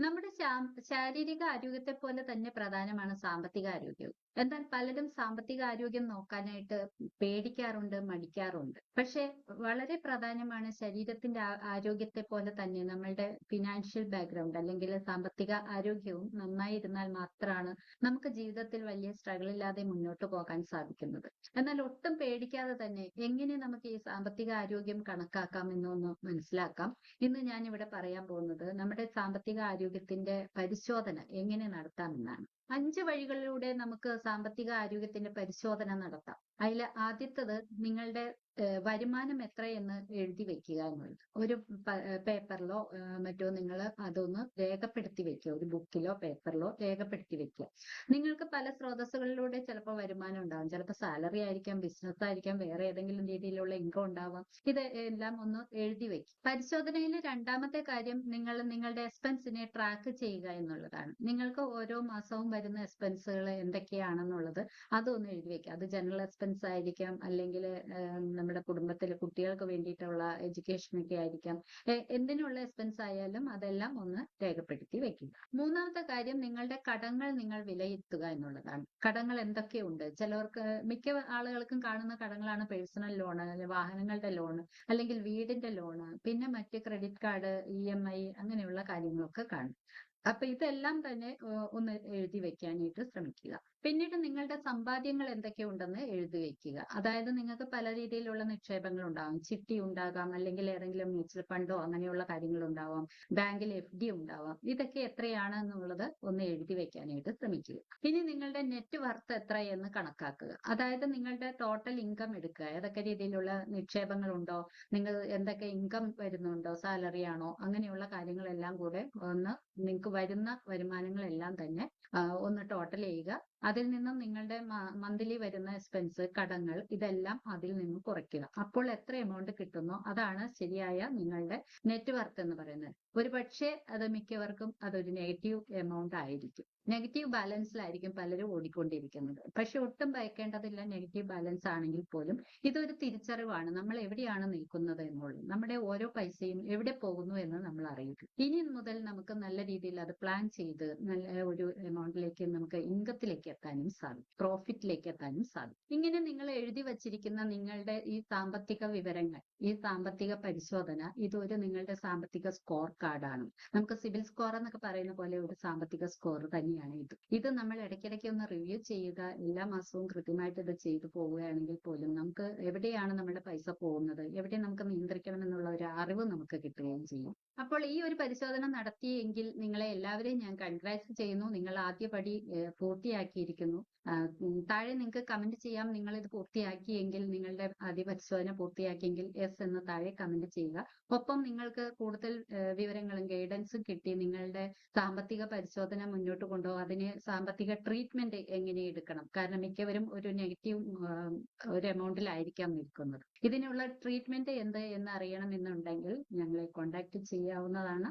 നമ്മുടെ ശാരീരിക ആരോഗ്യത്തെ പോലെ തന്നെ പ്രധാനമാണ് സാമ്പത്തിക ആരോഗ്യവും. എന്നാൽ പലരും സാമ്പത്തിക ആരോഗ്യം നോക്കാനായിട്ട് പേടിക്കാറുണ്ട്, മടിക്കാറുണ്ട്. പക്ഷേ വളരെ പ്രധാനമാണ് ശരീരത്തിന്റെ ആരോഗ്യത്തെ പോലെ തന്നെ നമ്മളുടെ ഫിനാൻഷ്യൽ ബാക്ക്ഗ്രൗണ്ട് അല്ലെങ്കിൽ സാമ്പത്തിക ആരോഗ്യവും നന്നായിരുന്നാൽ മാത്രമാണ് നമുക്ക് ജീവിതത്തിൽ വലിയ സ്ട്രഗിൾ ഇല്ലാതെ മുന്നോട്ട് പോകാൻ സാധിക്കുന്നത്. എന്നാൽ ഒട്ടും പേടിക്കാതെ തന്നെ എങ്ങനെ നമുക്ക് ഈ സാമ്പത്തിക ആരോഗ്യം കണക്കാക്കാം എന്നൊന്ന് മനസ്സിലാക്കാം. ഇന്ന് ഞാൻ ഇവിടെ പറയാൻ പോകുന്നത് നമ്മുടെ സാമ്പത്തിക ആരോഗ്യത്തിന്റെ പരിശോധന എങ്ങനെ നടത്താമെന്നാണ്. 5 വഴികളിലൂടെ നമുക്ക് സാമ്പത്തിക ആരോഗ്യത്തിന്റെ പരിശോധന നടത്താം. അതിൽ ആദ്യത്തത് നിങ്ങളുടെ വരുമാനം എത്രയെന്ന് എഴുതി വെക്കുക എന്നുള്ളത്. ഒരു പേപ്പറിലോ മറ്റോ നിങ്ങൾ അതൊന്ന് രേഖപ്പെടുത്തി വെക്കുക. ഒരു ബുക്കിലോ പേപ്പറിലോ രേഖപ്പെടുത്തി വെക്കുക. നിങ്ങൾക്ക് പല സ്രോതസ്സുകളിലൂടെ ചിലപ്പോൾ വരുമാനം ഉണ്ടാകും. ചിലപ്പോൾ സാലറി ആയിരിക്കാം, ബിസിനസ് ആയിരിക്കാം, വേറെ ഏതെങ്കിലും രീതിയിലുള്ള ഇൻകം ഉണ്ടാവാം. ഇത് എല്ലാം ഒന്ന് എഴുതി വെക്കും. പരിശോധനയിലെ രണ്ടാമത്തെ കാര്യം നിങ്ങൾ നിങ്ങളുടെ എക്സ്പെൻസിനെ ട്രാക്ക് ചെയ്യുക എന്നുള്ളതാണ്. നിങ്ങൾക്ക് ഓരോ മാസവും വരുന്ന എക്സ്പെൻസുകൾ എന്തൊക്കെയാണെന്നുള്ളത് അതൊന്ന് എഴുതി വെക്കുക. അത് ജനറൽ എക്സ്പെൻസ് ആയിരിക്കാം, അല്ലെങ്കിൽ നമ്മുടെ കുടുംബത്തിലെ കുട്ടികൾക്ക് വേണ്ടിയിട്ടുള്ള എഡ്യൂക്കേഷനൊക്കെ ആയിരിക്കാം. എന്തിനുള്ള എക്സ്പെൻസ് ആയാലും അതെല്ലാം ഒന്ന് രേഖപ്പെടുത്തി വെക്കുക. മൂന്നാമത്തെ കാര്യം നിങ്ങളുടെ കടങ്ങൾ നിങ്ങൾ വിലയിരുത്തുക എന്നുള്ളതാണ്. കടങ്ങൾ എന്തൊക്കെയുണ്ട്? ചിലവർക്ക് മിക്ക ആളുകൾക്കും കാണുന്ന കടങ്ങളാണ് പേഴ്സണൽ ലോണ്, വാഹനങ്ങളുടെ ലോണ്, അല്ലെങ്കിൽ വീടിന്റെ ലോണ്, പിന്നെ മറ്റ് ക്രെഡിറ്റ് കാർഡ്, EMI അങ്ങനെയുള്ള കാര്യങ്ങളൊക്കെ കാണും. അപ്പൊ ഇതെല്ലാം തന്നെ ഒന്ന് എഴുതി വെക്കാനായിട്ട് ശ്രമിക്കുക. പിന്നീട് നിങ്ങളുടെ സമ്പാദ്യങ്ങൾ എന്തൊക്കെയുണ്ടെന്ന് എഴുതി വെക്കുക. അതായത് നിങ്ങൾക്ക് പല രീതിയിലുള്ള നിക്ഷേപങ്ങൾ ഉണ്ടാകും. ചിട്ടി ഉണ്ടാകാം, അല്ലെങ്കിൽ ഏതെങ്കിലും മ്യൂച്വൽ ഫണ്ടോ അങ്ങനെയുള്ള കാര്യങ്ങൾ ഉണ്ടാവാം, ബാങ്കിൽ FD ഉണ്ടാവാം. ഇതൊക്കെ എത്രയാണ് എന്നുള്ളത് ഒന്ന് എഴുതി വെക്കാനായിട്ട് ശ്രമിക്കുക. ഇനി നിങ്ങളുടെ നെറ്റ് വർത്ത് എത്രയെന്ന് കണക്കാക്കുക. അതായത് നിങ്ങളുടെ ടോട്ടൽ ഇൻകം എടുക്കുക. ഏതൊക്കെ രീതിയിലുള്ള നിക്ഷേപങ്ങൾ ഉണ്ടോ, നിങ്ങൾ എന്തൊക്കെ ഇൻകം വരുന്നുണ്ടോ, സാലറി ആണോ, അങ്ങനെയുള്ള കാര്യങ്ങളെല്ലാം കൂടെ ഒന്ന് നിങ്ങൾക്ക് വരുന്ന വരുമാനങ്ങളെല്ലാം തന്നെ ഒന്ന് ടോട്ടൽ ചെയ്യുക. അതിൽ നിന്നും നിങ്ങളുടെ മന്ത്ലി വരുന്ന എക്സ്പെൻസ്, കടങ്ങൾ, ഇതെല്ലാം അതിൽ നിന്നും കുറയ്ക്കുക. അപ്പോൾ എത്ര എമൗണ്ട് കിട്ടുന്നോ അതാണ് ശരിയായ നിങ്ങളുടെ നെറ്റ് വർത്ത് എന്ന് പറയുന്നത്. ഒരു പക്ഷേ അത് മിക്കവർക്കും അതൊരു നെഗറ്റീവ് എമൗണ്ട് ആയിരിക്കും. നെഗറ്റീവ് ബാലൻസിലായിരിക്കും പലരും ഓടിക്കൊണ്ടിരിക്കുന്നത്. പക്ഷെ ഒട്ടും ഭയക്കേണ്ടതില്ല. നെഗറ്റീവ് ബാലൻസ് ആണെങ്കിൽ പോലും ഇതൊരു തിരിച്ചറിവാണ് നമ്മൾ എവിടെയാണ് നിൽക്കുന്നത് എന്നുള്ളത്. നമ്മുടെ ഓരോ പൈസയും എവിടെ പോകുന്നു എന്ന് നമ്മൾ അറിയുക. ഇനി മുതൽ നമുക്ക് നല്ല രീതിയിൽ അത് പ്ലാൻ ചെയ്ത് നല്ല ഒരു എമൗണ്ടിലേക്ക് നമുക്ക് ഇൻകത്തിലേക്ക് എത്താനും സാധിക്കും, പ്രോഫിറ്റിലേക്ക് എത്താനും സാധിക്കും. ഇങ്ങനെ നിങ്ങൾ എഴുതി വച്ചിരിക്കുന്ന നിങ്ങളുടെ ഈ സാമ്പത്തിക വിവരങ്ങൾ, ഈ സാമ്പത്തിക പരിശോധന, ഇതൊരു നിങ്ങളുടെ സാമ്പത്തിക സ്കോർ കാർഡാണ്. നമുക്ക് സിബിൽ സ്കോർ എന്നൊക്കെ പറയുന്ന പോലെ ഒരു സാമ്പത്തിക സ്കോർ തന്നെയാണ് ഇത്. ഇത് നമ്മൾ ഇടയ്ക്കിടയ്ക്ക് ഒന്ന് റിവ്യൂ ചെയ്യുക. എല്ലാ മാസവും കൃത്യമായിട്ട് ഇത് ചെയ്തു പോവുകയാണെങ്കിൽ പോലും നമുക്ക് എവിടെയാണ് നമ്മുടെ പൈസ പോകുന്നത്, എവിടെ നമുക്ക് നിയന്ത്രിക്കണം എന്നുള്ള ഒരു അറിവ് നമുക്ക് കിട്ടുകയും ചെയ്യും. അപ്പോൾ ഈ ഒരു പരിശോധന നടത്തിയെങ്കിൽ നിങ്ങളെ എല്ലാവരെയും ഞാൻ കൺഗ്രാറ്റ്സ് ചെയ്യുന്നു. നിങ്ങൾ ആദ്യ പടി പൂർത്തിയാക്കിയിരിക്കുന്നു. താഴെ നിങ്ങൾക്ക് കമന്റ് ചെയ്യാം. നിങ്ങൾ ഇത് പൂർത്തിയാക്കിയെങ്കിൽ, നിങ്ങളുടെ ആദ്യ പരിശോധന പൂർത്തിയാക്കിയെങ്കിൽ യെസ് എന്ന് താഴെ കമന്റ് ചെയ്യുക. ഒപ്പം നിങ്ങൾക്ക് കൂടുതൽ വിവരങ്ങളും ഗൈഡൻസും കിട്ടി നിങ്ങളുടെ സാമ്പത്തിക പരിശോധന മുന്നോട്ട് കൊണ്ടുപോകും. അതിന് സാമ്പത്തിക ട്രീറ്റ്മെന്റ് എങ്ങനെ എടുക്കണം, കാരണം മിക്കവരും ഒരു നെഗറ്റീവ് ഒരു എമൗണ്ടിലായിരിക്കാം നിൽക്കുന്നത്. ഇതിനുള്ള ട്രീറ്റ്മെന്റ് എന്ത് എന്ന് അറിയണം എന്നുണ്ടെങ്കിൽ ഞങ്ങളെ കോൺടാക്ട് ചെയ്യാവുന്നതാണ്.